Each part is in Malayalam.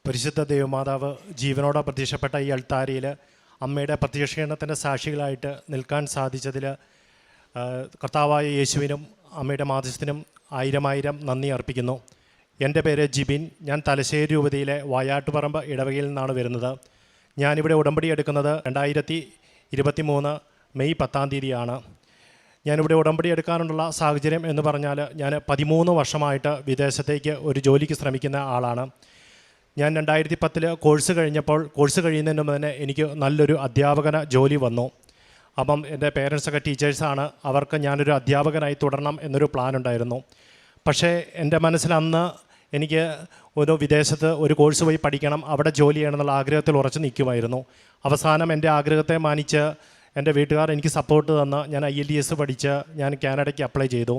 പരിശുദ്ധ ദൈവമാതാവ് ജീവനോടെ പ്രത്യക്ഷപ്പെട്ട ഈ അൾത്താരയിൽ അമ്മയുടെ പ്രത്യക്ഷീകരണത്തിൻ്റെ സാക്ഷികളായിട്ട് നിൽക്കാൻ സാധിച്ചതിൽ കർത്താവായ യേശുവിനും അമ്മയുടെ മാധ്യസ്ഥനും ആയിരം നന്ദി അർപ്പിക്കുന്നു. എൻ്റെ പേര് ജിബിൻ. ഞാൻ തലശ്ശേരി രൂപതയിലെ വായാട്ടുപറമ്പ് ഇടവകയിൽ നിന്നാണ് വരുന്നത്. ഞാനിവിടെ ഉടമ്പടി എടുക്കുന്നത് 2023 മെയ് 10 ഞാനിവിടെ ഉടമ്പടി എടുക്കാനുള്ള സാഹചര്യം എന്ന് പറഞ്ഞാൽ ഞാൻ 13 വർഷമായിട്ട് വിദേശത്തേക്ക് ഒരു ജോലിക്ക് ശ്രമിക്കുന്ന ആളാണ്. ഞാൻ 2010 കോഴ്സ് കഴിയുന്നതിന് മുമ്പ് തന്നെ എനിക്ക് നല്ലൊരു അധ്യാപകന ജോലി വന്നു. അപ്പം എൻ്റെ പേരൻസൊക്കെ ടീച്ചേഴ്സാണ്. അവർക്ക് ഞാനൊരു അധ്യാപകനായി തുടരണം എന്നൊരു പ്ലാൻ ഉണ്ടായിരുന്നു. പക്ഷേ എൻ്റെ മനസ്സിൽ അന്ന് എനിക്ക് ഒരു വിദേശത്ത് ഒരു കോഴ്സ് പോയി പഠിക്കണം, അവിടെ ജോലി ചെയ്യണം എന്നുള്ള ആഗ്രഹത്തിൽ ഉറച്ചു നിൽക്കുമായിരുന്നു. അവസാനം എൻ്റെ ആഗ്രഹത്തെ മാനിച്ച് എൻ്റെ വീട്ടുകാർ എനിക്ക് സപ്പോർട്ട് തന്ന് ഞാൻ IELTS പഠിച്ച് ഞാൻ കാനഡയ്ക്ക് അപ്ലൈ ചെയ്തു.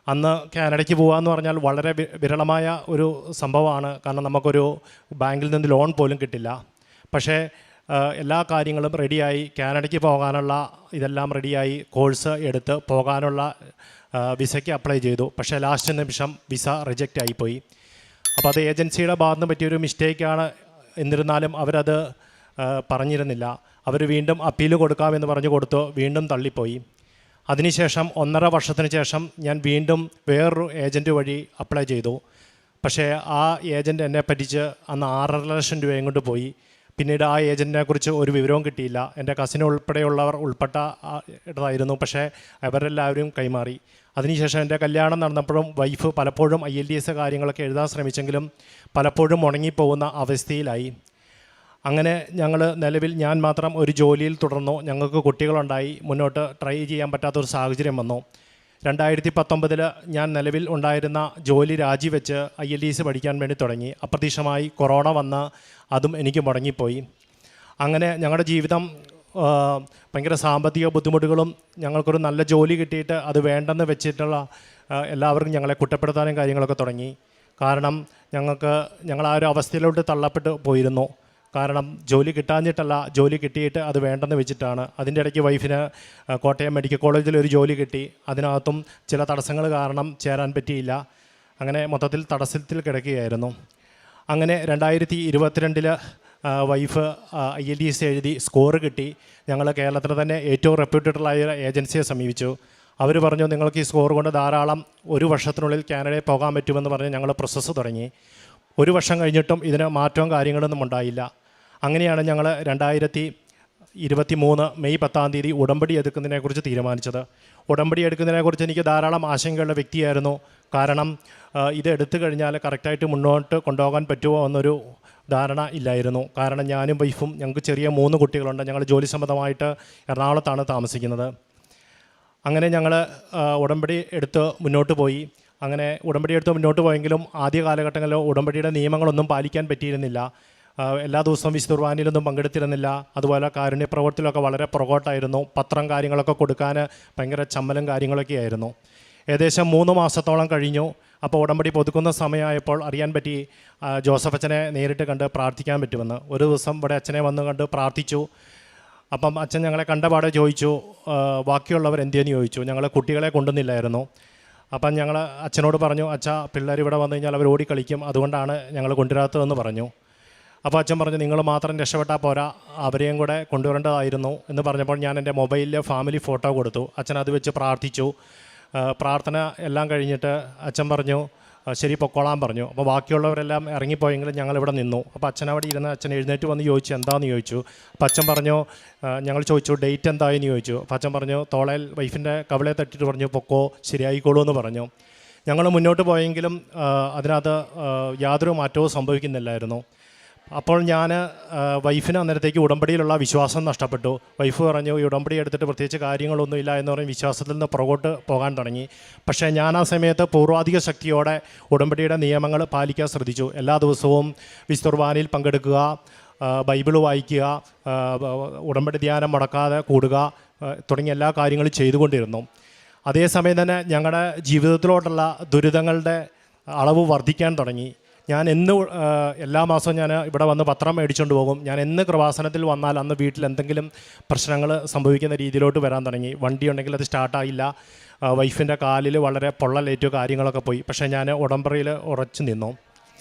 അന്ന് കാനഡയ്ക്ക് പോകാമെന്ന് പറഞ്ഞാൽ വളരെ വിരളമായ ഒരു സംഭവമാണ്. കാരണം നമുക്കൊരു ബാങ്കിൽ നിന്ന് ലോൺ പോലും കിട്ടില്ല. പക്ഷേ എല്ലാ കാര്യങ്ങളും റെഡിയായി, കാനഡയ്ക്ക് പോകാനുള്ള ഇതെല്ലാം റെഡിയായി, കോഴ്സ് എടുത്ത് പോകാനുള്ള വിസയ്ക്ക് അപ്ലൈ ചെയ്തു. പക്ഷേ ലാസ്റ്റ് നിമിഷം വിസ റിജക്റ്റ് ആയിപ്പോയി. അപ്പോൾ അത് ഏജൻസിയുടെ ഭാഗത്ത് നിന്ന് പറ്റിയൊരു മിസ്റ്റേക്കാണ്. എന്നിരുന്നാലും അവരത് പറഞ്ഞിരുന്നില്ല. അവർ വീണ്ടും അപ്പീൽ കൊടുക്കാമെന്ന് പറഞ്ഞു കൊടുത്തു, വീണ്ടും തള്ളിപ്പോയി. അതിനുശേഷം 1.5 വർഷത്തിന് ശേഷം ഞാൻ വീണ്ടും വേറൊരു ഏജൻറ്റ് വഴി അപ്ലൈ ചെയ്തു. പക്ഷേ ആ ഏജൻറ്റ് എന്നെ പറ്റിച്ച് അന്ന് 6.5 ലക്ഷം രൂപയും കൊണ്ട് പോയി. പിന്നീട് ആ ഏജൻറ്റിനെ കുറിച്ച് ഒരു വിവരവും കിട്ടിയില്ല. എൻ്റെ കസിൻ ഉൾപ്പെടെയുള്ളവർ ഇതായിരുന്നു. പക്ഷേ അവരെല്ലാവരും കൈമാറി. അതിനുശേഷം എൻ്റെ കല്യാണം നടന്നപ്പോഴും വൈഫ് പലപ്പോഴും IELTS കാര്യങ്ങളൊക്കെ എഴുതാൻ ശ്രമിച്ചെങ്കിലും പലപ്പോഴും മുടങ്ങിപ്പോകുന്ന അവസ്ഥയിലായി. അങ്ങനെ നിലവിൽ ഞാൻ മാത്രം ഒരു ജോലിയിൽ തുടർന്നു. ഞങ്ങൾക്ക് കുട്ടികളുണ്ടായി. മുന്നോട്ട് ട്രൈ ചെയ്യാൻ പറ്റാത്തൊരു സാഹചര്യം വന്നു. 2019 ഞാൻ നിലവിൽ ഉണ്ടായിരുന്ന ജോലി രാജിവെച്ച് IELTS പഠിക്കാൻ വേണ്ടി തുടങ്ങി. അപ്രതീക്ഷിതമായി കൊറോണ വന്ന് അതും എനിക്ക് മുടങ്ങിപ്പോയി. അങ്ങനെ ഞങ്ങളുടെ ജീവിതം ഭയങ്കര സാമ്പത്തിക ബുദ്ധിമുട്ടുകളും, ഞങ്ങൾക്കൊരു നല്ല ജോലി കിട്ടിയിട്ട് അത് വേണ്ടെന്ന് വെച്ചിട്ടുള്ള എല്ലാവർക്കും ഞങ്ങളെ കുറ്റപ്പെടുത്താനും കാര്യങ്ങളൊക്കെ തുടങ്ങി. കാരണം ഞങ്ങൾ ആ ഒരു അവസ്ഥയിലോട്ട് തള്ളപ്പെട്ട് പോയിരുന്നു. കാരണം ജോലി കിട്ടാഞ്ഞിട്ടല്ല, ജോലി കിട്ടിയിട്ട് അത് വേണ്ടെന്ന് വെച്ചിട്ടാണ്. അതിൻ്റെ ഇടയ്ക്ക് വൈഫിന് കോട്ടയം മെഡിക്കൽ കോളേജിൽ ഒരു ജോലി കിട്ടി. അതിനകത്തും ചില തടസ്സങ്ങൾ കാരണം ചേരാൻ പറ്റിയില്ല. അങ്ങനെ മൊത്തത്തിൽ തടസ്സത്തിൽ കിടക്കുകയായിരുന്നു. അങ്ങനെ 2022 വൈഫ് IELTS എഴുതി സ്കോർ കിട്ടി. ഞങ്ങൾ കേരളത്തിൽ തന്നെ ഏറ്റവും റെപ്യൂട്ടഡായ ഏജൻസിയെ സമീപിച്ചു. അവർ പറഞ്ഞു, നിങ്ങൾക്ക് ഈ സ്കോർ കൊണ്ട് ധാരാളം 1 വർഷത്തിനുള്ളിൽ കാനഡയിൽ പോകാൻ പറ്റുമെന്ന് പറഞ്ഞ് ഞങ്ങൾ പ്രോസസ്സ് തുടങ്ങി. 1 വർഷം കഴിഞ്ഞിട്ടും ഇതിന് മാറ്റവും കാര്യങ്ങളൊന്നും ഉണ്ടായില്ല. അങ്ങനെയാണ് ഞങ്ങൾ 2023 മെയ് 10 ഉടമ്പടി എടുക്കുന്നതിനെക്കുറിച്ച് തീരുമാനിച്ചത്. ഉടമ്പടി എടുക്കുന്നതിനെക്കുറിച്ച് എനിക്ക് ധാരാളം ആശങ്കയുള്ള വ്യക്തിയായിരുന്നു. കാരണം ഇത് എടുത്തു കഴിഞ്ഞാൽ കറക്റ്റായിട്ട് മുന്നോട്ട് കൊണ്ടുപോകാൻ പറ്റുമോ എന്നൊരു ധാരണ ഇല്ലായിരുന്നു. കാരണം ഞാനും വൈഫും, ഞങ്ങൾക്ക് ചെറിയ 3 കുട്ടികളുണ്ട്. ഞങ്ങൾ ജോലി സംബന്ധമായിട്ട് എറണാകുളത്താണ് താമസിക്കുന്നത്. അങ്ങനെ ഞങ്ങൾ ഉടമ്പടി എടുത്ത് മുന്നോട്ട് പോയി. അങ്ങനെ ഉടമ്പടി എടുത്ത് മുന്നോട്ട് പോയെങ്കിലും ആദ്യ കാലഘട്ടങ്ങളിൽ ഉടമ്പടിയുടെ നിയമങ്ങളൊന്നും പാലിക്കാൻ പറ്റിയിരുന്നില്ല. എല്ലാ ദിവസവും വിശുദ്ധ കുർബാനയിലൊന്നും പങ്കെടുത്തിരുന്നില്ല. അതുപോലെ കാരുണ്യ പ്രവർത്തിയിലൊക്കെ വളരെ പുറകോട്ടായിരുന്നു. പത്രം കാര്യങ്ങളൊക്കെ കൊടുക്കാൻ ഭയങ്കര ചമ്മലും കാര്യങ്ങളൊക്കെ ആയിരുന്നു. ഏകദേശം 3 മാസത്തോളം കഴിഞ്ഞു. അപ്പോൾ ഉടമ്പടി പുതുക്കുന്ന സമയമായപ്പോൾ അറിയാൻ പറ്റി ജോസഫ് അച്ഛനെ നേരിട്ട് കണ്ട് പ്രാർത്ഥിക്കാൻ പറ്റുമെന്ന്. ഒരു ദിവസം ഇവിടെ അച്ഛനെ വന്ന് കണ്ട് പ്രാർത്ഥിച്ചു. അപ്പം അച്ഛൻ ഞങ്ങളെ കണ്ടപാടെ ചോദിച്ചു, ബാക്കിയുള്ളവർ എന്തിയെന്ന് ചോദിച്ചു. ഞങ്ങൾ കുട്ടികളെ കൊണ്ടുവന്നില്ലായിരുന്നു. അപ്പം ഞങ്ങൾ അച്ഛനോട് പറഞ്ഞു, അച്ഛാ പിള്ളേർ ഇവിടെ വന്നു കഴിഞ്ഞാൽ അവർ ഓടിക്കളിക്കും, അതുകൊണ്ടാണ് ഞങ്ങൾ കൊണ്ടുവരാത്തതെന്ന് പറഞ്ഞു. അപ്പോൾ അച്ഛൻ പറഞ്ഞു, നിങ്ങൾ മാത്രം രക്ഷപ്പെട്ടാൽ പോരാ, അവരെയും കൂടെ കൊണ്ടുവരേണ്ടതായിരുന്നു എന്ന് പറഞ്ഞപ്പോൾ ഞാൻ എൻ്റെ മൊബൈലിൽ ഫാമിലി ഫോട്ടോ കൊടുത്തു. അച്ഛൻ അത് വെച്ച് പ്രാർത്ഥിച്ചു. പ്രാർത്ഥന എല്ലാം കഴിഞ്ഞിട്ട് അച്ഛൻ പറഞ്ഞു, ശരി പൊക്കോളാൻ പറഞ്ഞു. അപ്പോൾ ബാക്കിയുള്ളവരെല്ലാം ഇറങ്ങിപ്പോയെങ്കിലും ഞങ്ങളിവിടെ നിന്നു. അപ്പോൾ അച്ഛൻ അവിടെ ഇരുന്ന് അച്ഛൻ എഴുന്നേറ്റ് വന്ന് ചോദിച്ചു, എന്താണെന്ന് ചോദിച്ചു. അപ്പോൾ അച്ഛൻ പറഞ്ഞു, ഞങ്ങൾ ചോദിച്ചു ഡേറ്റ് എന്തായെന്ന് ചോദിച്ചു. അപ്പോൾ അച്ഛൻ പറഞ്ഞു, തോളയിൽ വൈഫിൻ്റെ കവിളെ തട്ടിയിട്ട് പറഞ്ഞു, പൊക്കോ ശരിയായിക്കോളൂ എന്ന് പറഞ്ഞു. ഞങ്ങൾ മുന്നോട്ട് പോയെങ്കിലും അതിനകത്ത് യാതൊരു മാറ്റവും സംഭവിക്കുന്നില്ലായിരുന്നു. അപ്പോൾ ഞാൻ വൈഫിന് അന്നേരത്തേക്ക് ഉടമ്പടിയിലുള്ള വിശ്വാസം നഷ്ടപ്പെട്ടു. വൈഫ് പറഞ്ഞു, ഈ ഉടമ്പടി എടുത്തിട്ട് പ്രത്യേകിച്ച് കാര്യങ്ങളൊന്നുമില്ല എന്ന് പറഞ്ഞ് വിശ്വാസത്തിൽ നിന്ന് പുറകോട്ട് പോകാൻ തുടങ്ങി. പക്ഷേ ഞാൻ ആ സമയത്ത് പൂർവാധിക ശക്തിയോടെ ഉടമ്പടിയുടെ നിയമങ്ങൾ പാലിക്കാൻ ശ്രദ്ധിച്ചു. എല്ലാ ദിവസവും വിശുദ്ധ കുർബാനയിൽ പങ്കെടുക്കുക, ബൈബിൾ വായിക്കുക, ഉടമ്പടി ധ്യാനം മുടക്കാതെ കൂടുക തുടങ്ങിയ എല്ലാ കാര്യങ്ങളും ചെയ്തുകൊണ്ടിരുന്നു. അതേസമയം തന്നെ ഞങ്ങളുടെ ജീവിതത്തിലോട്ടുള്ള ദുരിതങ്ങളുടെ അളവ് വർദ്ധിക്കാൻ തുടങ്ങി. ഞാൻ എല്ലാ മാസവും ഞാൻ ഇവിടെ വന്ന് പത്രം മേടിച്ചുകൊണ്ട് പോകും. ഞാൻ കൃപാസനത്തിൽ വന്നാൽ അന്ന് വീട്ടിൽ എന്തെങ്കിലും പ്രശ്നങ്ങൾ സംഭവിക്കുന്ന രീതിയിലോട്ട് വരാൻ തുടങ്ങി. വണ്ടി ഉണ്ടെങ്കിൽ അത് സ്റ്റാർട്ടായില്ല. വൈഫിൻ്റെ കാലിൽ വളരെ പൊള്ളലേറ്റു, കാര്യങ്ങളൊക്കെ പോയി. പക്ഷേ ഞാൻ ഉടമ്പടിയിൽ ഉറച്ചു നിന്നു.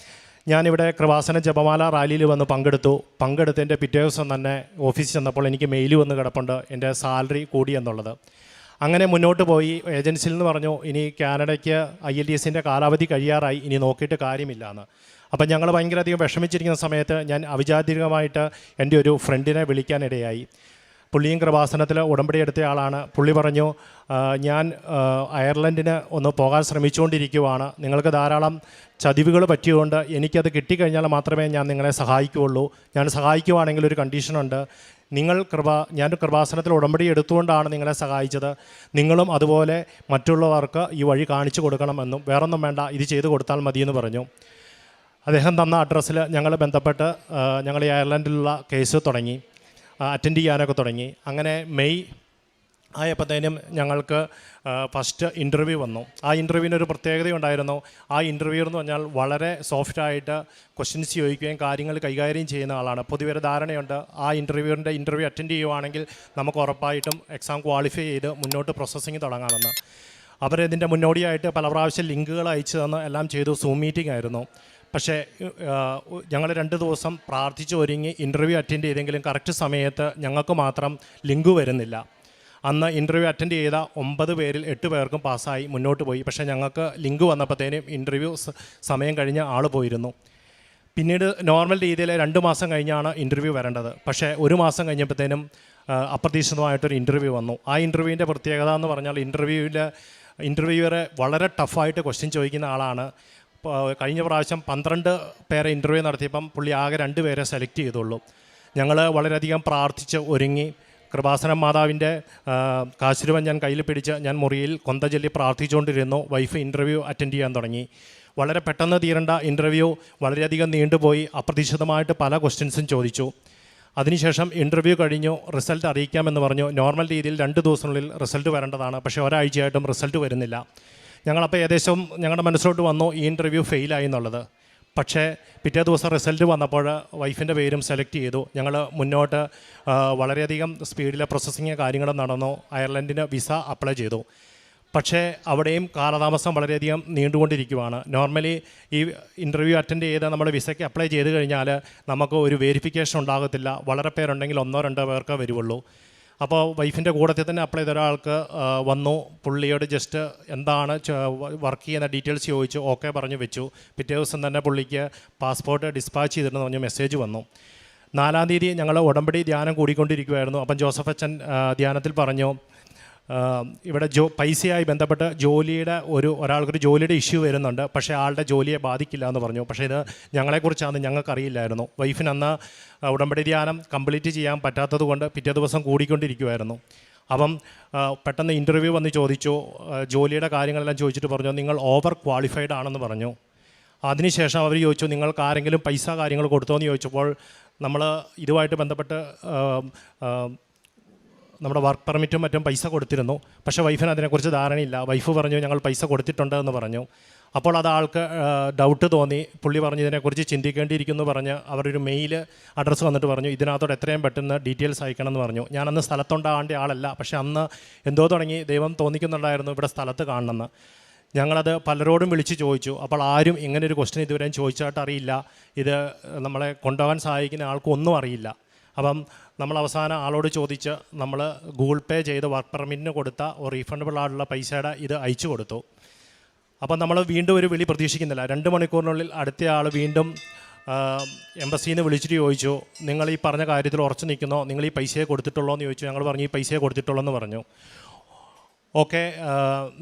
ഞാനിവിടെ കൃപാസന ജപമാല റാലിയിൽ വന്ന് പങ്കെടുത്തതിൻ്റെ പിറ്റേ ദിവസം തന്നെ ഓഫീസിൽ ചെന്നപ്പോൾ എനിക്ക് മെയിൽ വന്ന് കിടപ്പുണ്ട് എൻ്റെ സാലറി കൂടി എന്നുള്ളത്. അങ്ങനെ മുന്നോട്ട് പോയി ഏജൻസിയിൽ നിന്ന് പറഞ്ഞു ഇനി കാനഡയ്ക്ക് IELTS കാലാവധി കഴിയാറായി, ഇനി നോക്കിയിട്ട് കാര്യമില്ല എന്ന്. അപ്പം ഞങ്ങൾ ഭയങ്കര അധികം വിഷമിച്ചിരിക്കുന്ന സമയത്ത് ഞാൻ അവിചാരിതമായിട്ട് എൻ്റെ ഒരു ഫ്രണ്ടിനെ വിളിക്കാനിടയായി. പുള്ളിയും കൃപാസനത്തിൽ ഉടമ്പടി എടുത്ത ആളാണ്. പുള്ളി പറഞ്ഞു ഞാൻ അയർലൻഡിന് ഒന്ന് പോകാൻ ശ്രമിച്ചുകൊണ്ടിരിക്കുവാണ്, നിങ്ങൾക്ക് ധാരാളം ചതിവുകൾ പറ്റിയതുകൊണ്ട് എനിക്കത് കിട്ടിക്കഴിഞ്ഞാൽ മാത്രമേ ഞാൻ നിങ്ങളെ സഹായിക്കുകയുള്ളൂ. ഞാൻ സഹായിക്കുവാണെങ്കിൽ ഒരു കണ്ടീഷനുണ്ട്, ഞാൻ കൃപാസനത്തിൽ ഉടമ്പടി എടുത്തുകൊണ്ടാണ് നിങ്ങളെ സഹായിച്ചത്, നിങ്ങളും അതുപോലെ മറ്റുള്ളവർക്ക് ഈ വഴി കാണിച്ചു കൊടുക്കണമെന്നും വേറൊന്നും വേണ്ട, ഇത് ചെയ്തു കൊടുത്താൽ മതിയെന്ന് പറഞ്ഞു. അദ്ദേഹം തന്ന അഡ്രസ്സിൽ ഞങ്ങൾ ബന്ധപ്പെട്ട് ഞങ്ങൾ ഈ അയർലൻഡിലുള്ള കേസ് തുടങ്ങി, അറ്റൻഡ് ചെയ്യാനൊക്കെ തുടങ്ങി. അങ്ങനെ മെയ് ആയപ്പോഴത്തേനും ഞങ്ങൾക്ക് ഫസ്റ്റ് ഇൻ്റർവ്യൂ വന്നു. ആ ഇൻ്റർവ്യൂവിന് ഒരു പ്രത്യേകതയുണ്ടായിരുന്നു. ആ ഇൻ്റർവ്യൂ എന്ന് പറഞ്ഞാൽ വളരെ സോഫ്റ്റായിട്ട് ക്വസ്റ്റ്യൻസ് ചോദിക്കുകയും കാര്യങ്ങൾ കൈകാര്യം ചെയ്യുന്ന ആളാണ്. പൊതുവെ ഒരു ധാരണയുണ്ട്, ആ ഇൻ്റർവ്യൂ അറ്റൻഡ് ചെയ്യുവാണെങ്കിൽ നമുക്ക് ഉറപ്പായിട്ടും എക്സാം ക്വാളിഫൈ ചെയ്ത് മുന്നോട്ട് പ്രോസസ്സിങ് തുടങ്ങാമെന്ന്. അവരിതിൻ്റെ മുന്നോടിയായിട്ട് പല പ്രാവശ്യം ലിങ്കുകൾ അയച്ചു തന്ന് എല്ലാം ചെയ്തു. സൂം മീറ്റിംഗ് ആയിരുന്നു. പക്ഷേ ഞങ്ങൾ 2 ദിവസം പ്രാർത്ഥിച്ച് ഒരുങ്ങി ഇൻ്റർവ്യൂ അറ്റൻഡ് ചെയ്തെങ്കിലും കറക്റ്റ് സമയത്ത് ഞങ്ങൾക്ക് മാത്രം ലിങ്ക് വരുന്നില്ല. അന്ന് ഇൻ്റർവ്യൂ അറ്റൻഡ് ചെയ്ത 9 പേരിൽ 8 പേർക്കും പാസ്സായി മുന്നോട്ട് പോയി. പക്ഷേ ഞങ്ങൾക്ക് ലിങ്ക് വന്നപ്പോഴത്തേനും ഇൻ്റർവ്യൂ സമയം കഴിഞ്ഞ് ആൾ പോയിരുന്നു. പിന്നീട് നോർമൽ രീതിയിൽ 2 മാസം കഴിഞ്ഞാണ് ഇൻ്റർവ്യൂ വരേണ്ടത്. പക്ഷേ 1 മാസം കഴിഞ്ഞപ്പോഴത്തേനും അപ്രതീക്ഷിതമായിട്ടൊരു ഇൻ്റർവ്യൂ വന്നു. ആ ഇൻ്റർവ്യൂവിൻ്റെ പ്രത്യേകത എന്ന് പറഞ്ഞാൽ ഇൻ്റർവ്യൂവറെ വളരെ ടഫായിട്ട് ക്വസ്റ്റ്യൻ ചോദിക്കുന്ന ആളാണ്. കഴിഞ്ഞ പ്രാവശ്യം 12 പേരെ ഇൻ്റർവ്യൂ നടത്തിയപ്പം പുള്ളി ആകെ 2 പേരെ സെലക്ട് ചെയ്തുള്ളൂ. ഞങ്ങൾ വളരെയധികം പ്രാർത്ഥിച്ച് ഒരുങ്ങി കൃപാസനം മാതാവിൻ്റെ കാശുരൂപം ഞാൻ കയ്യിൽ പിടിച്ച് ഞാൻ മുറിയിൽ കൊന്ത ചൊല്ലി പ്രാർത്ഥിച്ചുകൊണ്ടിരുന്നു. വൈഫ് ഇൻ്റർവ്യൂ അറ്റൻഡ് ചെയ്യാൻ തുടങ്ങി. വളരെ പെട്ടെന്ന് തീരേണ്ട ഇൻ്റർവ്യൂ വളരെയധികം നീണ്ടുപോയി. അപ്രതീക്ഷിതമായിട്ട് പല ക്വസ്റ്റ്യൻസും ചോദിച്ചു. അതിനുശേഷം ഇൻ്റർവ്യൂ കഴിഞ്ഞു, റിസൾട്ട് അറിയിക്കാമെന്ന് പറഞ്ഞു. നോർമൽ രീതിയിൽ 2 ദിവസത്തിനുള്ളിൽ റിസൾട്ട് വരേണ്ടതാണ്. പക്ഷേ ഒരാഴ്ചയായിട്ടും റിസൾട്ട് വരുന്നില്ല. ഞങ്ങളപ്പോൾ ഏകദേശം ഞങ്ങളുടെ മനസ്സിലോട്ട് വന്നു ഈ ഇൻ്റർവ്യൂ ഫെയിലായി എന്നുള്ളത്. പക്ഷേ പിറ്റേ ദിവസം റിസൾട്ട് വന്നപ്പോൾ വൈഫിൻ്റെ പേരും സെലക്ട് ചെയ്തു. ഞങ്ങൾ മുന്നോട്ട് വളരെയധികം സ്പീഡിലെ പ്രോസസ്സിങ് കാര്യങ്ങളും നടന്നു. അയർലൻഡിന് വിസ അപ്ലൈ ചെയ്തു. പക്ഷേ അവിടെയും കാലതാമസം വളരെയധികം നീണ്ടുകൊണ്ടിരിക്കുകയാണ്. നോർമലി ഈ ഇൻ്റർവ്യൂ അറ്റൻഡ് ചെയ്ത് നമ്മൾ വിസയ്ക്ക് അപ്ലൈ ചെയ്ത് കഴിഞ്ഞാൽ നമുക്ക് ഒരു വെരിഫിക്കേഷൻ ഉണ്ടാകത്തില്ല. വളരെ പേരുണ്ടെങ്കിൽ 1-2 പേർക്ക് വരുള്ളൂ. അപ്പോൾ വൈഫിൻ്റെ കൂടത്തിൽ തന്നെ അപ്ലൈ ചെയ്ത ഒരാൾക്ക് വന്നു. പുള്ളിയോട് ജസ്റ്റ് എന്താണ് വർക്ക് ചെയ്യുന്ന ഡീറ്റെയിൽസ് ചോദിച്ചു, ഓക്കെ പറഞ്ഞു വെച്ചു. പിറ്റേ ദിവസം തന്നെ പുള്ളിക്ക് പാസ്പോർട്ട് ഡിസ്പാച്ച് ചെയ്തിട്ടെന്ന് പറഞ്ഞ് മെസ്സേജ് വന്നു. 4-ാം തീയതി ഞങ്ങൾ ഉടമ്പടി ധ്യാനം കൂടിക്കൊണ്ടിരിക്കുമായിരുന്നു. അപ്പം ജോസഫ് അച്ഛൻ ധ്യാനത്തിൽ പറഞ്ഞു ഇവിടെ പൈസയായി ബന്ധപ്പെട്ട് ഒരാൾക്കൊരു ജോലിയുടെ ഇഷ്യൂ വരുന്നുണ്ട്, പക്ഷേ ആളുടെ ജോലിയെ ബാധിക്കില്ല എന്ന് പറഞ്ഞു. പക്ഷേ ഇത് ഞങ്ങളെക്കുറിച്ചാണെന്ന് ഞങ്ങൾക്കറിയില്ലായിരുന്നു. വൈഫിന് അന്ന് ഉടമ്പടി ധ്യാനം കംപ്ലീറ്റ് ചെയ്യാൻ പറ്റാത്തത് കൊണ്ട് പിറ്റേ ദിവസം കൂടിക്കൊണ്ടിരിക്കുമായിരുന്നു. അപ്പം പെട്ടെന്ന് ഇൻ്റർവ്യൂ വന്ന് ചോദിച്ചു, ജോലിയുടെ കാര്യങ്ങളെല്ലാം ചോദിച്ചിട്ട് പറഞ്ഞു നിങ്ങൾ ഓവർ ക്വാളിഫൈഡ് ആണെന്ന് പറഞ്ഞു. അതിനുശേഷം അവർ ചോദിച്ചു നിങ്ങൾക്ക് ആരെങ്കിലും പൈസ കാര്യങ്ങൾ കൊടുത്തോ എന്ന് ചോദിച്ചപ്പോൾ നമ്മൾ ഇതുമായിട്ട് ബന്ധപ്പെട്ട് നമ്മുടെ വർക്ക് പെർമിറ്റും മറ്റും പൈസ കൊടുത്തിരുന്നു. പക്ഷേ വൈഫിന് അതിനെക്കുറിച്ച് ധാരണയില്ല. വൈഫ് പറഞ്ഞു ഞങ്ങൾ പൈസ കൊടുത്തിട്ടുണ്ട് എന്ന് പറഞ്ഞു. അപ്പോൾ അത് ആൾക്ക് ഡൗട്ട് തോന്നി. പുള്ളി പറഞ്ഞു ഇതിനെക്കുറിച്ച് ചിന്തിക്കേണ്ടിയിരിക്കുന്നു പറഞ്ഞ് അവരൊരു മെയിൽ അഡ്രസ്സ് വന്നിട്ട് പറഞ്ഞു ഇതിനകത്തോട് എത്രയും പെട്ടെന്ന് ഡീറ്റെയിൽസ് അയക്കണം എന്ന് പറഞ്ഞു. ഞാനന്ന് സ്ഥലത്തുണ്ടാകേണ്ട ആളല്ല, പക്ഷേ അന്ന് എന്തോ തുടങ്ങി ദൈവം തോന്നിക്കുന്നുണ്ടായിരുന്നു ഇവിടെ സ്ഥലത്ത് കാണണമെന്ന്. ഞങ്ങളത് പലരോടും വിളിച്ച് ചോദിച്ചു. അപ്പോൾ ആരും ഇങ്ങനൊരു ക്വസ്റ്റ്യൻ ഇതുവരെയും ചോദിച്ചായിട്ട് അറിയില്ല. ഇത് നമ്മളെ കൊണ്ടുപോകാൻ സഹായിക്കുന്ന ആൾക്കൊന്നും അറിയില്ല. അപ്പം നമ്മൾ അവസാനം ആളോട് ചോദിച്ച് നമ്മൾ ഗൂഗിൾ പേ ചെയ്ത് വർക്ക് പെർമിറ്റിന് കൊടുത്ത റീഫണ്ടബിൾ ആയിട്ടുള്ള പൈസയുടെ ഇത് അയച്ചു കൊടുത്തു. അപ്പം നമ്മൾ വീണ്ടും ഒരു വിളി പ്രതീക്ഷിക്കുന്നില്ല. 2 മണിക്കൂറിനുള്ളിൽ അടുത്ത ആൾ വീണ്ടും എംബസിയിൽ നിന്ന് വിളിച്ചിട്ട് ചോദിച്ചു നിങ്ങൾ ഈ പറഞ്ഞ കാര്യത്തിൽ ഉറച്ചു നിൽക്കുന്നോ, നിങ്ങൾ ഈ പൈസയെ കൊടുത്തിട്ടുള്ളോ എന്ന് ചോദിച്ചു. ഞങ്ങൾ പറഞ്ഞു ഈ പൈസയെ കൊടുത്തിട്ടുള്ളൂ എന്ന് പറഞ്ഞു. ഓക്കെ,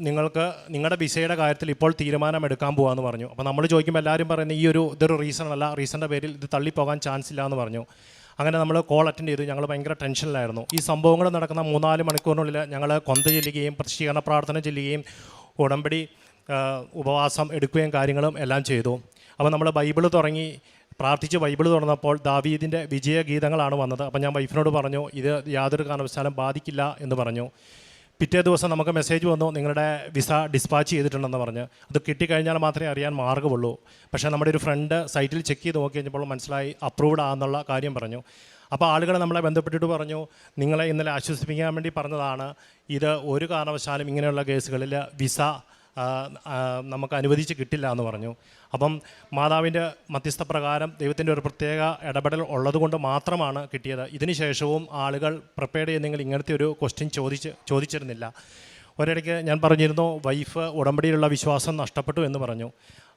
നിങ്ങൾക്ക് നിങ്ങളുടെ വിസയുടെ കാര്യത്തിൽ ഇപ്പോൾ തീരുമാനമെടുക്കാൻ പോകാമെന്ന് പറഞ്ഞു. അപ്പോൾ നമ്മൾ ചോദിക്കുമ്പോൾ എല്ലാവരും പറയുന്നത് ഇതൊരു റീസൺ അല്ല, റീസണിൻ്റെ പേരിൽ ഇത് തള്ളിപ്പോകാൻ ചാൻസ് ഇല്ല എന്ന് പറഞ്ഞു. അങ്ങനെ നമ്മൾ കോൾ അറ്റൻഡ് ചെയ്തു. ഞങ്ങൾ ഭയങ്കര ടെൻഷനിലായിരുന്നു. ഈ സംഭവങ്ങൾ നടക്കുന്ന 3-4 മണിക്കൂറിനുള്ളിൽ ഞങ്ങൾ കൊന്ത ചെല്ലുകയും പ്രത്യക്ഷീകരണ പ്രാർത്ഥന ചെല്ലുകയും ഉടമ്പടി ഉപവാസം എടുക്കുകയും കാര്യങ്ങളും എല്ലാം ചെയ്തു. അപ്പോൾ നമ്മൾ ബൈബിൾ തുടങ്ങി പ്രാർത്ഥിച്ച് ബൈബിൾ തുറന്നപ്പോൾ ദാവീദിൻ്റെ വിജയഗീതങ്ങളാണ് വന്നത്. അപ്പോൾ ഞാൻ വൈഫിനോട് പറഞ്ഞു ഇത് യാതൊരു കാരണവശാലും ബാധിക്കില്ല എന്ന് പറഞ്ഞു. പിറ്റേ ദിവസം നമുക്ക് മെസ്സേജ് വന്നു നിങ്ങളുടെ വിസ ഡിസ്പാച്ച് ചെയ്തിട്ടുണ്ടെന്ന് പറഞ്ഞ്. അത് കിട്ടിക്കഴിഞ്ഞാൽ മാത്രമേ അറിയാൻ മാർഗ്ഗമുള്ളൂ. പക്ഷേ നമ്മുടെ ഒരു ഫ്രണ്ട് സൈറ്റിൽ ചെക്ക് ചെയ്ത് നോക്കി കഴിഞ്ഞപ്പോൾ മനസ്സിലായി അപ്രൂവ്ഡ് ആണെന്നുള്ള കാര്യം പറഞ്ഞു. അപ്പോൾ ആളുകൾ നമ്മളെ ബന്ധപ്പെട്ടിട്ട് പറഞ്ഞു നിങ്ങളെ ഇന്നലെ ആശ്വസിപ്പിക്കാൻ വേണ്ടി പറഞ്ഞതാണ്, ഇത് ഒരു കാരണവശാലും ഇങ്ങനെയുള്ള കേസുകളിൽ വിസ നമുക്ക് അനുവദിച്ച് കിട്ടില്ല എന്ന് പറഞ്ഞു. അപ്പം മാതാവിൻ്റെ മധ്യസ്ഥ പ്രകാരം ദൈവത്തിൻ്റെ ഒരു പ്രത്യേക ഇടപെടൽ ഉള്ളതുകൊണ്ട് മാത്രമാണ് കിട്ടിയത്. ഇതിന് ശേഷവും ആളുകൾ പ്രിപ്പയർ ചെയ്യുന്നെങ്കിൽ ഇങ്ങനത്തെ ഒരു ക്വസ്റ്റ്യൻ ചോദിച്ചിരുന്നില്ല. ഒരിടയ്ക്ക് ഞാൻ പറഞ്ഞിരുന്നു വൈഫ് ഉടമ്പടിയിലുള്ള വിശ്വാസം നഷ്ടപ്പെട്ടു എന്ന് പറഞ്ഞു.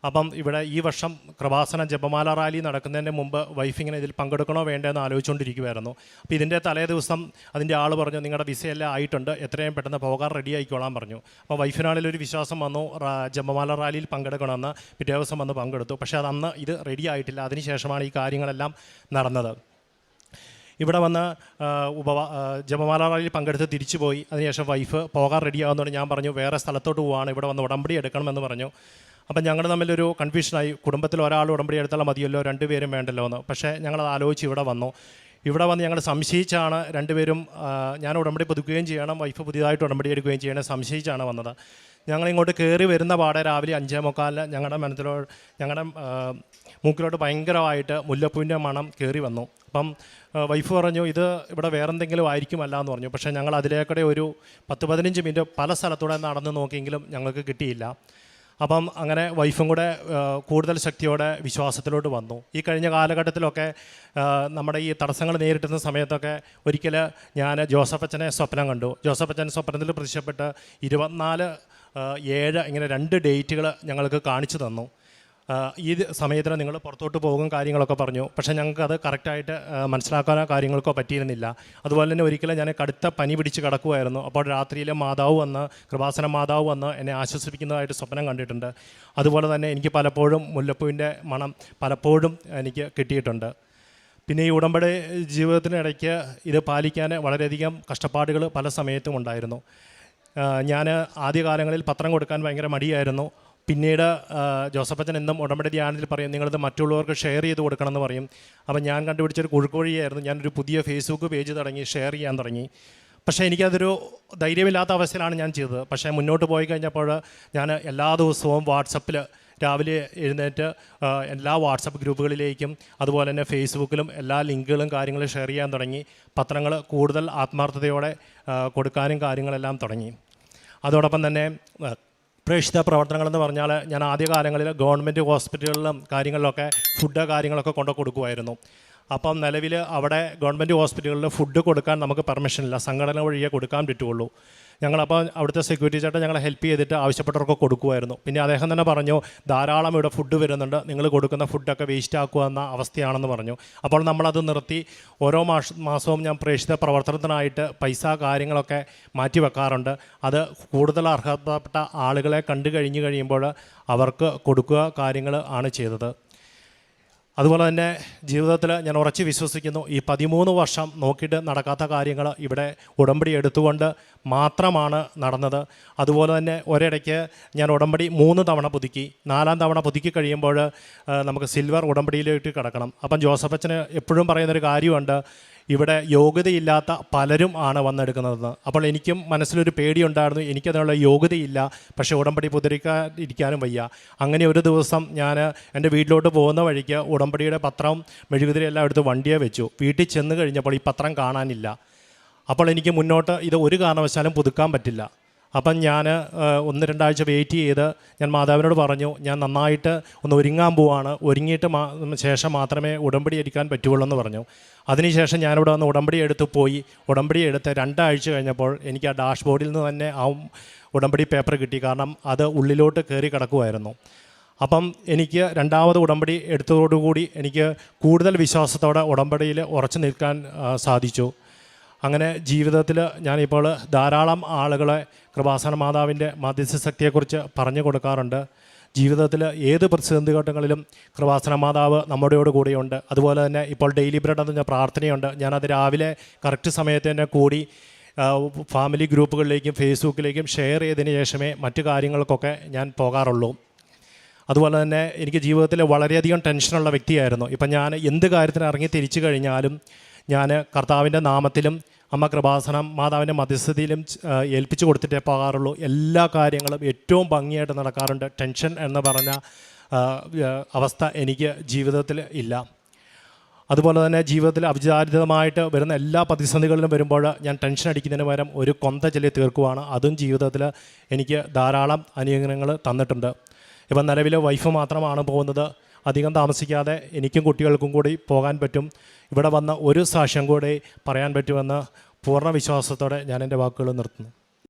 അപ്പം ഇവിടെ ഈ വർഷം കൃപാസന ജപമാല റാലി നടക്കുന്നതിന് മുമ്പ് വൈഫ് ഇങ്ങനെ ഇതിൽ പങ്കെടുക്കണോ വേണ്ടതെന്ന് ആലോചിച്ചുകൊണ്ടിരിക്കുമായിരുന്നു. അപ്പോൾ ഇതിൻ്റെ തലേ ദിവസം അതിൻ്റെ ആൾ പറഞ്ഞു നിങ്ങളുടെ വിസയെല്ലാം ആയിട്ടുണ്ട്, എത്രയും പെട്ടെന്ന് പോകാൻ റെഡി ആയിക്കോളാൻ പറഞ്ഞു. അപ്പോൾ വൈഫിനാണെങ്കിൽ ഒരു വിശ്വാസം വന്നു ജപമാല റാലിയിൽ പങ്കെടുക്കണമെന്ന്. പിറ്റേ ദിവസം വന്ന് പങ്കെടുത്തു. പക്ഷേ അന്ന് ഇത് റെഡി ആയിട്ടില്ല. അതിനുശേഷമാണ് ഈ കാര്യങ്ങളെല്ലാം നടന്നത്. ഇവിടെ വന്ന് ജപമാല റാലിയിൽ പങ്കെടുത്ത് തിരിച്ചു പോയി. അതിനുശേഷം വൈഫ് പോകാൻ റെഡിയാകുന്നതുകൊണ്ട് ഞാൻ പറഞ്ഞു വേറെ സ്ഥലത്തോട്ട് പോവുകയാണ്, ഇവിടെ വന്ന് ഉടമ്പടി എടുക്കണമെന്ന് പറഞ്ഞു. അപ്പം ഞങ്ങൾ തമ്മിലൊരു കൺഫ്യൂഷനായി. കുടുംബത്തിൽ ഒരാൾ ഉടമ്പടി എടുത്താൽ മതിയല്ലോ, രണ്ടുപേരും വേണ്ടല്ലോ എന്ന്. പക്ഷേ ഞങ്ങളത് ആലോചിച്ച് ഇവിടെ വന്നു ഞങ്ങൾ സംശയിച്ചാണ് രണ്ടുപേരും. ഞാൻ ഉടമ്പടി പുതുക്കുകയും ചെയ്യണം, വൈഫ് പുതിയതായിട്ട് ഉടമ്പടി എടുക്കുകയും ചെയ്യണം, സംശയിച്ചാണ് വന്നത്. ഞങ്ങളിങ്ങോട്ട് കയറി വരുന്ന പാടെ രാവിലെ 5:45 ഞങ്ങളുടെ മൂക്കിലോട്ട് ഭയങ്കരമായിട്ട് മുല്ലപ്പൂവിൻ്റെ മണം കയറി വന്നു. അപ്പം വൈഫ് പറഞ്ഞു ഇത് ഇവിടെ വേറെന്തെങ്കിലും ആയിരിക്കുമല്ല എന്ന് പറഞ്ഞു. പക്ഷേ ഞങ്ങൾ അതിലേക്കൂടെ ഒരു 10-15 മിനിറ്റ് പല സ്ഥലത്തൂടെ നടന്ന് നോക്കിയെങ്കിലും ഞങ്ങൾക്ക് കിട്ടിയില്ല. അപ്പം അങ്ങനെ വൈഫും കൂടെ കൂടുതൽ ശക്തിയോടെ വിശ്വാസത്തിലോട്ട് വന്നു. ഈ കഴിഞ്ഞ കാലഘട്ടത്തിലൊക്കെ നമ്മുടെ ഈ തടസ്സങ്ങൾ നേരിട്ടുന്ന സമയത്തൊക്കെ ഒരിക്കൽ ഞാൻ ജോസഫച്ചനെ സ്വപ്നം കണ്ടു. ജോസഫച്ചൻ സ്വപ്നത്തിൽ പ്രത്യക്ഷപ്പെട്ട് 24/7 ഇങ്ങനെ 2 ഡേറ്റുകൾ ഞങ്ങൾക്ക് കാണിച്ചു തന്നു. ഈ സമയത്തിന് നിങ്ങൾ പുറത്തോട്ട് പോകും കാര്യങ്ങളൊക്കെ പറഞ്ഞു. പക്ഷേ ഞങ്ങൾക്കത് കറക്റ്റായിട്ട് മനസ്സിലാക്കാനോ കാര്യങ്ങൾക്കോ പറ്റിയിരുന്നില്ല. അതുപോലെ തന്നെ ഒരിക്കലും ഞാൻ കടുത്ത പനി പിടിച്ച് കിടക്കുമായിരുന്നു. അപ്പോൾ രാത്രിയിൽ കൃപാസന മാതാവ് വന്ന് എന്നെ ആശ്വസിപ്പിക്കുന്നതായിട്ട് സ്വപ്നം കണ്ടിട്ടുണ്ട്. അതുപോലെ തന്നെ എനിക്ക് പലപ്പോഴും മുല്ലപ്പൂവിൻ്റെ മണം പലപ്പോഴും എനിക്ക് കിട്ടിയിട്ടുണ്ട്. പിന്നെ ഈ ഉടമ്പടി ജീവിതത്തിനിടയ്ക്ക് ഇത് പാലിക്കാൻ വളരെയധികം കഷ്ടപ്പാടുകൾ പല സമയത്തും ഉണ്ടായിരുന്നു. ഞാൻ ആദ്യകാലങ്ങളിൽ പത്രം കൊടുക്കാൻ ഭയങ്കര മടിയായിരുന്നു. പിന്നീട് ജോസഫച്ചൻ എന്നും ഉടമ്പടി ധ്യാനത്തിൽ പറയും നിങ്ങളിത് മറ്റുള്ളവർക്ക് ഷെയർ ചെയ്ത് കൊടുക്കണമെന്ന് പറയും. അപ്പം ഞാൻ കണ്ടുപിടിച്ചൊരു കുഴുക്കുവഴിയായിരുന്നു. ഞാനൊരു പുതിയ ഫേസ്ബുക്ക് പേജ് ഷെയർ ചെയ്യാൻ തുടങ്ങി. പക്ഷേ എനിക്കതൊരു ധൈര്യമില്ലാത്ത അവസ്ഥയിലാണ് ഞാൻ ചെയ്തത്. പക്ഷേ മുന്നോട്ട് പോയി കഴിഞ്ഞപ്പോൾ ഞാൻ എല്ലാ ദിവസവും വാട്സപ്പിൽ രാവിലെ എഴുന്നേറ്റ് എല്ലാ വാട്സപ്പ് ഗ്രൂപ്പുകളിലേക്കും അതുപോലെ തന്നെ ഫേസ്ബുക്കിലും എല്ലാ ലിങ്കുകളും കാര്യങ്ങളും ഷെയർ ചെയ്യാൻ തുടങ്ങി. പത്രങ്ങൾ കൂടുതൽ ആത്മാർത്ഥതയോടെ കൊടുക്കാനും കാര്യങ്ങളെല്ലാം തുടങ്ങി. അതോടൊപ്പം തന്നെ പ്രേക്ഷിത പ്രവർത്തനങ്ങളെന്ന് പറഞ്ഞാൽ ഞാൻ ആദ്യകാലങ്ങളിൽ ഗവൺമെൻറ് ഹോസ്പിറ്റലുകളിലും കാര്യങ്ങളിലൊക്കെ ഫുഡ് കാര്യങ്ങളൊക്കെ കൊണ്ടു കൊടുക്കുമായിരുന്നു. അപ്പം നിലവിൽ അവിടെ ഗവൺമെൻറ് ഹോസ്പിറ്റലുകളിൽ ഫുഡ് കൊടുക്കാൻ നമുക്ക് പെർമിഷനില്ല, സംഘടന വഴിയേ കൊടുക്കാൻ പറ്റുള്ളൂ. ഞങ്ങളപ്പോൾ അവിടുത്തെ സെക്യൂരിറ്റി ചേട്ടൻ ഞങ്ങളെ ഹെൽപ്പ് ചെയ്തിട്ട് ആവശ്യപ്പെട്ടവർക്ക് കൊടുക്കുമായിരുന്നു. പിന്നെ അദ്ദേഹം തന്നെ പറഞ്ഞു ധാരാളം ഇവിടെ ഫുഡ് വരുന്നുണ്ട്, നിങ്ങൾ കൊടുക്കുന്ന ഫുഡൊക്കെ വേസ്റ്റ് ആക്കുക എന്ന അവസ്ഥയാണെന്ന് പറഞ്ഞു. അപ്പോൾ നമ്മളത് നിർത്തി ഓരോ മാസവും ഞാൻ പ്രേക്ഷിത പ്രവർത്തനത്തിനായിട്ട് പൈസ കാര്യങ്ങളൊക്കെ മാറ്റി വെക്കാറുണ്ട്. അത് കൂടുതൽ അർഹതപ്പെട്ട ആളുകളെ കണ്ടു കഴിയുമ്പോൾ അവർക്ക് കൊടുക്കുക കാര്യങ്ങൾ ആണ് ചെയ്തത്. അതുപോലെ തന്നെ ജീവിതത്തിൽ ഞാൻ ഉറച്ച് വിശ്വസിക്കുന്നു ഈ 13 വർഷം നോക്കിയിട്ട് നടക്കാത്ത കാര്യങ്ങൾ ഇവിടെ ഉടമ്പടി എടുത്തുകൊണ്ട് മാത്രമാണ് നടന്നത്. അതുപോലെ തന്നെ ഒരിടയ്ക്ക് ഞാൻ ഉടമ്പടി 3 തവണ പുതുക്കി. 4ാം തവണ പുതുക്കി കഴിയുമ്പോൾ നമുക്ക് സിൽവർ ഉടമ്പടിയിലേക്ക് കിടക്കണം. അപ്പം ജോസഫച്ചന് എപ്പോഴും പറയുന്നൊരു കാര്യമുണ്ട്, ഇവിടെ യോഗ്യതയില്ലാത്ത പലരും ആണ് വന്നെടുക്കുന്നതെന്ന്. അപ്പോൾ എനിക്കും മനസ്സിലൊരു പേടിയുണ്ടായിരുന്നു, എനിക്കതിനുള്ള യോഗ്യതയില്ല, പക്ഷേ ഉടമ്പടി പുതുക്കാതിരിക്കാനും വയ്യ. അങ്ങനെ ഒരു ദിവസം ഞാൻ എൻ്റെ വീട്ടിലോട്ട് പോകുന്ന വഴിക്ക് ഉടമ്പടിയുടെ പത്രവും മെഴുകുതിരി എല്ലാം എടുത്ത് വണ്ടിയെ വെച്ചു. വീട്ടിൽ ചെന്ന് കഴിഞ്ഞപ്പോൾ ഈ പത്രം കാണാനില്ല. അപ്പോൾ എനിക്ക് മുന്നോട്ട് ഇത് ഒരു കാരണവശാലും പുതുക്കാൻ പറ്റില്ല. അപ്പം ഞാൻ 1-2 ആഴ്ച വെയിറ്റ് ചെയ്ത് ഞാൻ മാതാവിനോട് പറഞ്ഞു ഞാൻ നന്നായിട്ട് ഒന്ന് ഒരുങ്ങാൻ പോവാണ്, ഒരുങ്ങിയിട്ട് ശേഷം മാത്രമേ ഉടമ്പടി എടുക്കാൻ പറ്റുള്ളൂ എന്ന് പറഞ്ഞു. അതിനുശേഷം ഞാനിവിടെ വന്ന് ഉടമ്പടി എടുത്ത് പോയി. ഉടമ്പടി എടുത്ത് 2 ആഴ്ച കഴിഞ്ഞപ്പോൾ എനിക്ക് ആ ഡാഷ്ബോർഡിൽ നിന്ന് തന്നെ ആ ഉടമ്പടി പേപ്പർ കിട്ടി. കാരണം അത് ഉള്ളിലോട്ട് കയറി കിടക്കുമായിരുന്നു. അപ്പം എനിക്ക് 2ാമത് ഉടമ്പടി എടുത്തതോടുകൂടി എനിക്ക് കൂടുതൽ വിശ്വാസത്തോടെ ഉടമ്പടിയിൽ ഉറച്ചു നിൽക്കാൻ സാധിച്ചു. അങ്ങനെ ജീവിതത്തിൽ ഞാനിപ്പോൾ ധാരാളം ആളുകളെ കൃപാസന മാതാവിൻ്റെ മധ്യസ്ഥ ശക്തിയെക്കുറിച്ച് പറഞ്ഞു കൊടുക്കാറുണ്ട്. ജീവിതത്തിൽ ഏത് പ്രതിസന്ധി ഘട്ടങ്ങളിലും കൃപാസന മാതാവ് നമ്മുടെയോട് കൂടെയുണ്ട്. അതുപോലെ തന്നെ ഇപ്പോൾ ഡെയിലി ബ്രെഡ് എന്ന് പറഞ്ഞ പ്രാർത്ഥനയുണ്ട്. ഞാനത് രാവിലെ കറക്റ്റ് സമയത്ത് തന്നെ കൂടി ഫാമിലി ഗ്രൂപ്പുകളിലേക്കും ഫേസ്ബുക്കിലേക്കും ഷെയർ ചെയ്തതിന് ശേഷമേ മറ്റു കാര്യങ്ങൾക്കൊക്കെ ഞാൻ പോകാറുള്ളൂ. അതുപോലെ തന്നെ എനിക്ക് ജീവിതത്തിൽ വളരെയധികം ടെൻഷനുള്ള വ്യക്തിയായിരുന്നു. ഇപ്പം ഞാൻ എന്ത് കാര്യത്തിന് ഇറങ്ങി തിരിച്ചു കഴിഞ്ഞാലും ഞാൻ കർത്താവിൻ്റെ നാമത്തിലും അമ്മ കൃപാസനം മാതാവിൻ്റെ മധ്യസ്ഥതയിലും ഏൽപ്പിച്ചു കൊടുത്തിട്ടേ പോകാറുള്ളൂ. എല്ലാ കാര്യങ്ങളും ഏറ്റവും ഭംഗിയായിട്ട് നടക്കാറുണ്ട്. ടെൻഷൻ എന്ന് പറഞ്ഞ അവസ്ഥ എനിക്ക് ജീവിതത്തിൽ ഇല്ല. അതുപോലെ തന്നെ ജീവിതത്തിൽ അവിചാരിതമായിട്ട് വരുന്ന എല്ലാ പ്രതിസന്ധികളിലും വരുമ്പോൾ ഞാൻ ടെൻഷൻ അടിക്കുന്നതിന് പകരം ഒരു കൊന്ത ചൊല്ലി തീർക്കുവാണ്. അതും ജീവിതത്തിൽ എനിക്ക് ധാരാളം അനുഗ്രഹങ്ങൾ തന്നിട്ടുണ്ട്. ഇപ്പം നിലവിൽ വൈഫ് മാത്രമാണ് പോകുന്നത്. അധികം താമസിക്കാതെ എനിക്കും കുട്ടികൾക്കും കൂടി പോകാൻ പറ്റും. ഇവിടെ വന്ന ഒരു സാക്ഷ്യം കൂടി പറയാൻ പറ്റുമെന്ന് പൂർണ്ണ വിശ്വാസത്തോടെ ഞാൻ എൻ്റെ വാക്കുകൾ നിർത്തുന്നു.